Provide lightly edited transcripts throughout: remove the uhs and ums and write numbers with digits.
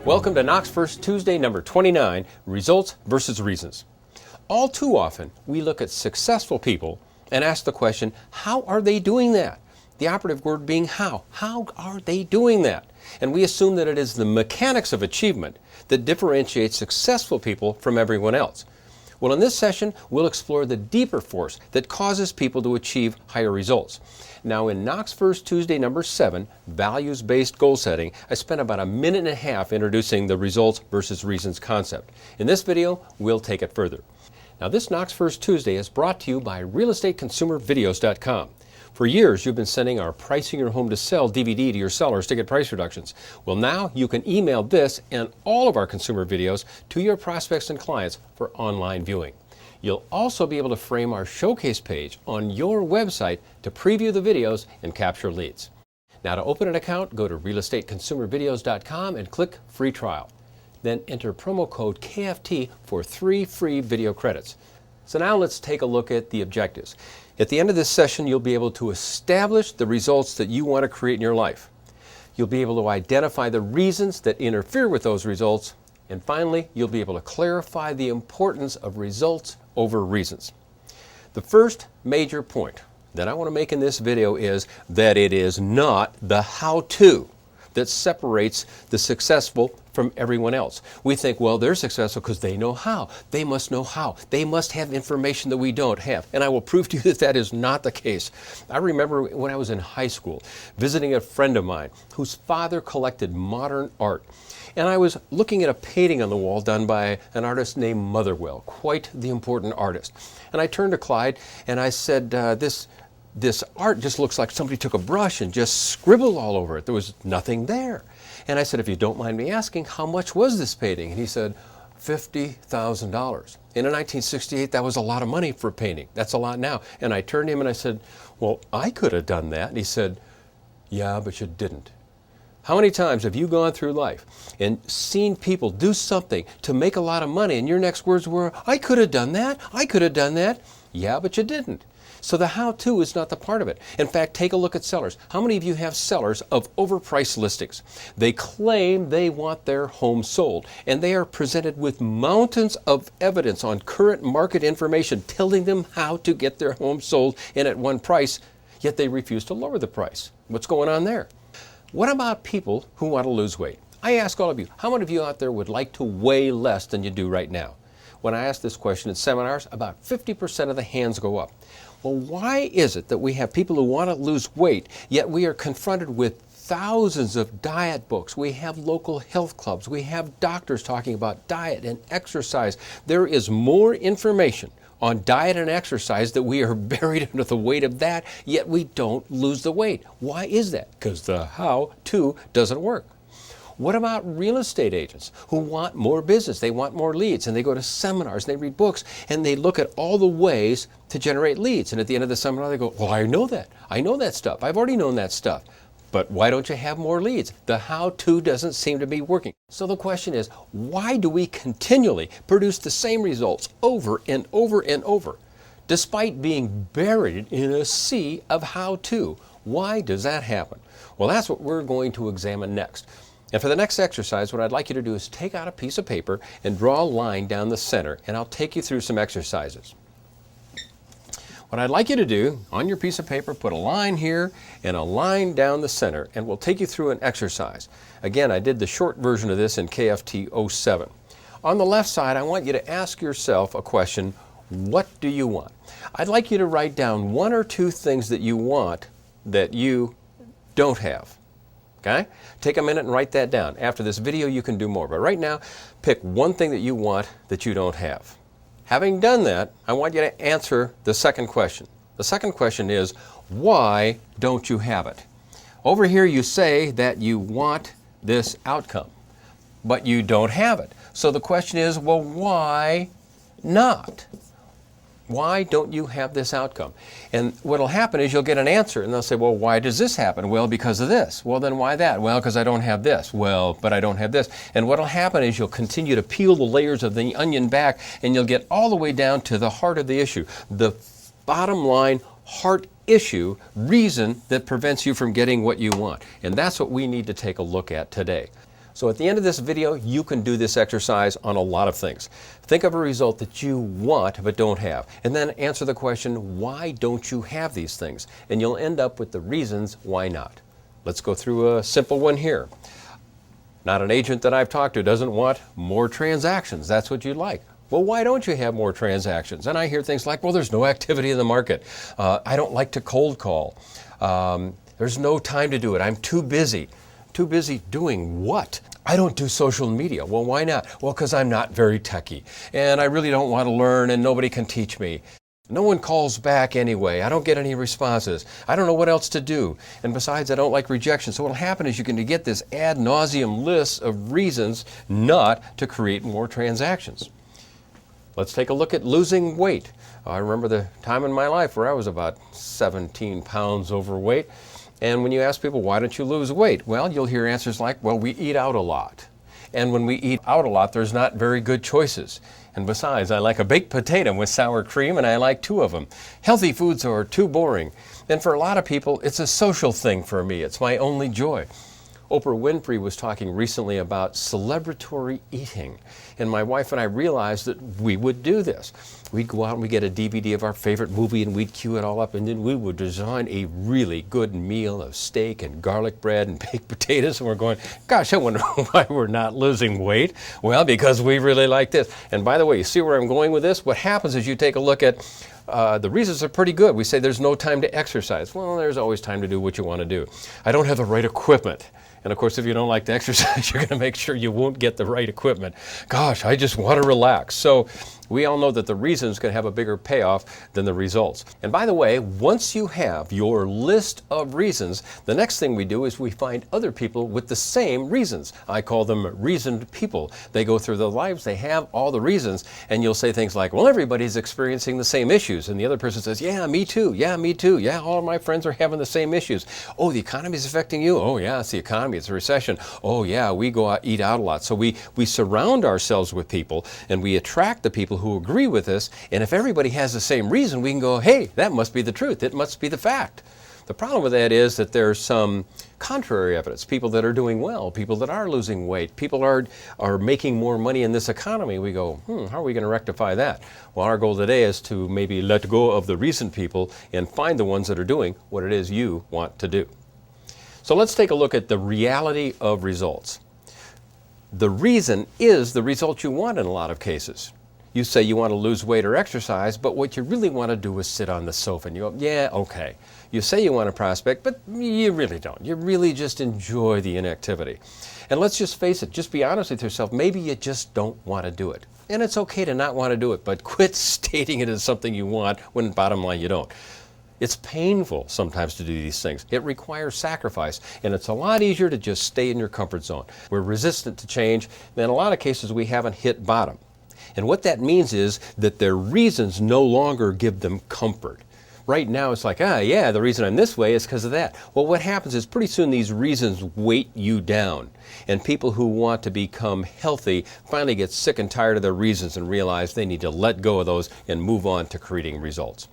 Welcome to Knox First Tuesday number 29, Results versus Reasons. All too often, we look at successful people and ask the question, how are they doing that? The operative word being how. How are they doing that? And we assume that it is the mechanics of achievement that differentiates successful people from everyone else. Well, in this session, we'll explore the deeper force that causes people to achieve higher results. Now, in Knox First Tuesday number 7, Values-Based Goal Setting, I spent about a minute and a half introducing the results versus reasons concept. In this video, we'll take it further. Now, this Knox First Tuesday is brought to you by realestateconsumervideos.com. For years, you've been sending our Pricing Your Home to Sell DVD to your sellers to get price reductions. Well, now you can email this and all of our consumer videos to your prospects and clients for online viewing. You'll also be able to frame our showcase page on your website to preview the videos and capture leads. Now, to open an account, go to realestateconsumervideos.com and click Free Trial. Then enter promo code KFT for 3 free video credits. So now let's take a look at the objectives. At the end of this session, you'll be able to establish the results that you want to create in your life. You'll be able to identify the reasons that interfere with those results. And finally, you'll be able to clarify the importance of results over reasons. The first major point that I want to make in this video is that it is not the how-to that separates the successful from everyone else. We think, well, they're successful because they know how. They must know how. They must have information that we don't have. And I will prove to you that that is not the case. I remember when I was in high school visiting a friend of mine whose father collected modern art. And I was looking at a painting on the wall done by an artist named Motherwell, quite the important artist. And I turned to Clyde and I said, this art just looks like somebody took a brush and just scribbled all over it. There was nothing there. And I said, if you don't mind me asking, how much was this painting? And he said, $50,000. And in 1968, that was a lot of money for a painting. That's a lot now. And I turned to him and I said, well, I could have done that. And he said, yeah, but you didn't. How many times have you gone through life and seen people do something to make a lot of money and your next words were, I could have done that, I could have done that. Yeah, but you didn't. So the how-to is not the part of it. In fact, take a look at sellers. How many of you have sellers of overpriced listings? They claim they want their home sold, and they are presented with mountains of evidence on current market information telling them how to get their home sold and at one price, yet they refuse to lower the price. What's going on there? What about people who want to lose weight? I ask all of you, how many of you out there would like to weigh less than you do right now? When I ask this question in seminars, about 50% of the hands go up. Well, why is it that we have people who want to lose weight, yet we are confronted with thousands of diet books? We have local health clubs. We have doctors talking about diet and exercise. There is more information on diet and exercise that we are buried under the weight of that, yet we don't lose the weight. Why is that? Because the how-to doesn't work. What about real estate agents who want more business? They want more leads, and they go to seminars, and they read books, and they look at all the ways to generate leads. And at the end of the seminar, they go, well, I know that. I know that stuff. I've already known that stuff. But why don't you have more leads? The how-to doesn't seem to be working. So the question is, why do we continually produce the same results over and over and over, despite being buried in a sea of how-to? Why does that happen? Well, that's what we're going to examine next. And for the next exercise, what I'd like you to do is take out a piece of paper and draw a line down the center, and I'll take you through some exercises. What I'd like you to do on your piece of paper, put a line here and a line down the center, and we'll take you through an exercise. Again, I did the short version of this in KFT29. On the left side, I want you to ask yourself a question, what do you want? I'd like you to write down 1 or 2 things that you want that you don't have. Okay? Take a minute and write that down. After this video, you can do more. But right now, pick 1 thing that you want that you don't have. Having done that, I want you to answer the second question. The second question is, why don't you have it? Over here, you say that you want this outcome, but you don't have it. So the question is, well, why not? Why don't you have this outcome? And what will happen is you'll get an answer, and they'll say, well, why does this happen? Well, because of this. Well, then why that? Well, because I don't have this. Well, but I don't have this. And what will happen is you'll continue to peel the layers of the onion back, and you'll get all the way down to the heart of the issue. The bottom line heart issue, reason that prevents you from getting what you want. And that's what we need to take a look at today. So at the end of this video, you can do this exercise on a lot of things. Think of a result that you want but don't have, and then answer the question, why don't you have these things? And you'll end up with the reasons why not. Let's go through a simple one here. Not an agent that I've talked to doesn't want more transactions. That's what you'd like. Well, why don't you have more transactions? And I hear things like, well, there's no activity in the market. I don't like to cold call. There's no time to do it. I'm too busy. Too busy doing what? I don't do social media. Well, why not? Well, because I'm not very techy, and I really don't want to learn, and nobody can teach me. No one calls back anyway. I don't get any responses. I don't know what else to do. And besides, I don't like rejection. So what will happen is you're going to get this ad nauseum list of reasons not to create more transactions. Let's take a look at losing weight. I remember the time in my life where I was about 17 pounds overweight. And when you ask people, why don't you lose weight? Well, you'll hear answers like, well, we eat out a lot. And when we eat out a lot, there's not very good choices. And besides, I like a baked potato with sour cream, and I like 2 of them. Healthy foods are too boring. And for a lot of people, it's a social thing for me. It's my only joy. Oprah Winfrey was talking recently about celebratory eating. And my wife and I realized that we would do this. We'd go out and we'd get a DVD of our favorite movie and we'd queue it all up, and then we would design a really good meal of steak and garlic bread and baked potatoes, and we're going, gosh, I wonder why we're not losing weight. Well, because we really like this. And by the way, you see where I'm going with this? What happens is you take a look at the reasons are pretty good. We say there's no time to exercise. Well, there's always time to do what you want to do. I don't have the right equipment. And of course, if you don't like to exercise, you're going to make sure you won't get the right equipment. Gosh, I just want to relax. So we all know that the reasons can have a bigger payoff than the results. And by the way, once you have your list of reasons, the next thing we do is we find other people with the same reasons. I call them reasoned people. They go through their lives, they have all the reasons, and you'll say things like, well, everybody's experiencing the same issues. And the other person says, yeah, me too. Yeah, me too. Yeah, all of my friends are having the same issues. Oh, the economy is affecting you? Oh, yeah, it's the economy. It's a recession. Oh, yeah, we go out, eat out a lot. So we surround ourselves with people, and we attract the people who agree with us, and if everybody has the same reason, we can go, hey, that must be the truth. It must be the fact. The problem with that is that there's some contrary evidence. People that are doing well, people that are losing weight, people are making more money in this economy. We go, how are we going to rectify that? Well, our goal today is to maybe let go of the recent people and find the ones that are doing what it is you want to do. So let's take a look at the reality of results. The reason is the result you want in a lot of cases. You say you want to lose weight or exercise, but what you really want to do is sit on the sofa. And you go, yeah, okay. You say you want to prospect, but you really don't. You really just enjoy the inactivity. And let's just face it, just be honest with yourself. Maybe you just don't want to do it. And it's okay to not want to do it, but quit stating it as something you want when bottom line you don't. It's painful sometimes to do these things. It requires sacrifice, and it's a lot easier to just stay in your comfort zone. We're resistant to change, and in a lot of cases we haven't hit bottom. And what that means is that their reasons no longer give them comfort. Right now it's like, yeah, the reason I'm this way is because of that. Well, what happens is pretty soon these reasons weight you down. And people who want to become healthy finally get sick and tired of their reasons and realize they need to let go of those and move on to creating results.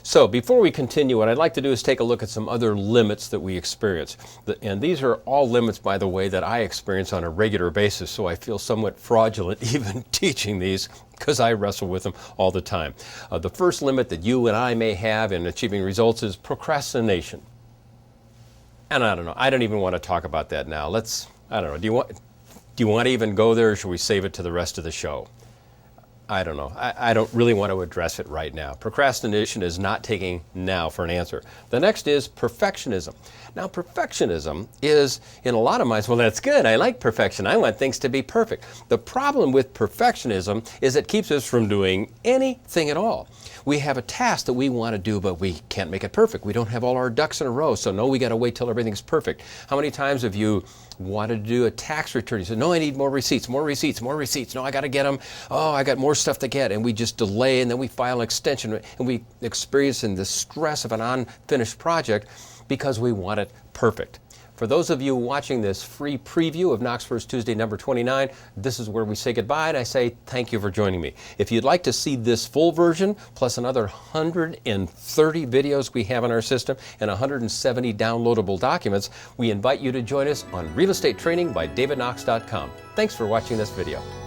So before we continue, what I'd like to do is take a look at some other limits that we experience. And these are all limits, by the way, that I experience on a regular basis, so I feel somewhat fraudulent even teaching these because I wrestle with them all the time. The first limit that you and I may have in achieving results is procrastination. And I don't know, I don't even want to talk about that now. I don't know, do you want to even go there, or should we save it to the rest of the show? I don't know. I don't really want to address it right now. Procrastination is not taking now for an answer. The next is perfectionism. Now, perfectionism is, in a lot of minds, well, that's good. I like perfection. I want things to be perfect. The problem with perfectionism is it keeps us from doing anything at all. We have a task that we want to do, but we can't make it perfect. We don't have all our ducks in a row, so no, we got to wait till everything's perfect. How many times have you wanted to do a tax return? You said, no, I need more receipts, more receipts, more receipts. No, I got to get them. Oh, I got more stuff to get. And we just delay, and then we file an extension, and we experience the stress of an unfinished project because we want it perfect. For those of you watching this free preview of Knox First Tuesday number 29, this is where we say goodbye, and I say thank you for joining me. If you'd like to see this full version, plus another 130 videos we have in our system and 170 downloadable documents, we invite you to join us on Real Estate Training by DavidKnox.com. Thanks for watching this video.